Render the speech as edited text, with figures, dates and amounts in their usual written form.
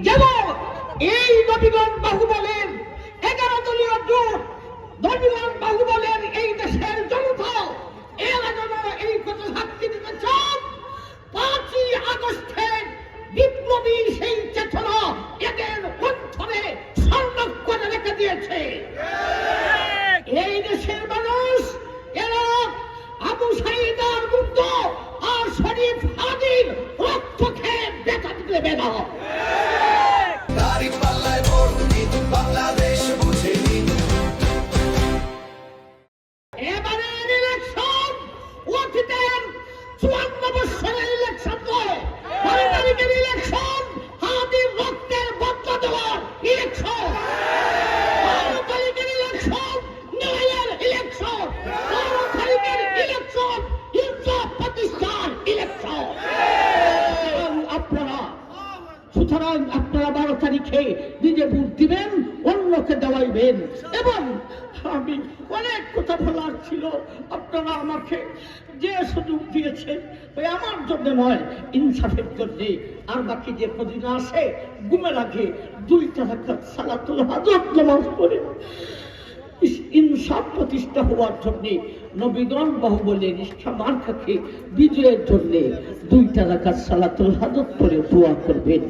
যেমন এই নবীগণ বাহুবলের 11 দলীয় জোট, নবীগণ বাহুবলের এই দেশের জনতা এরা যেন এই কথা সাক্ষী দিতে চান 5ই আগস্টের বিপ্লবী সেই চেতনা এদের অন্তরে সংরক্ষণ রেখে দিয়েছে। এই দেশের মানুষ এরা আবু সাঈদের মুক্ত আর শরীফ হাদির রক্ত খেয়ে বেঁচে দেবে না। এবারের ইলেকশন অতীতের 54 বছরের ইলেকশন নয়, 12 তারিখের ইলেকশন হাদির রক্তের বদলা দেওয়ার ইলেকশন। 12 তারিখের ইলেকশন ন্যায়ের ইলেকশন, 12 তারিখের ইলেকশন ইনসাফ প্রতিষ্ঠার ইলেকশন। সুতরাং আপনারা 12 তারিখে নিজে ভোট দিবেন, অন্যকে দেওয়াইবেন। এবং আমি অনেক কথা বলার ছিল, আপনারা আমাকে যে সুযোগ দিয়েছেন ওই আমার জন্য নয়, ইনসাফের জন্য। আর বাকি যে কদিন আসে ঘুমের আগে 2 রাকাত সালাতুল হাজত নামাজ পড়ে ইনসাফ প্রতিষ্ঠা হওয়ার জন্য নবীগণ বাহুবলের ইচ্ছা মার্কাকে বিজয়ের জন্য 2 রাকাত সালাতুল হাজত পড়ে দোয়া করবেন।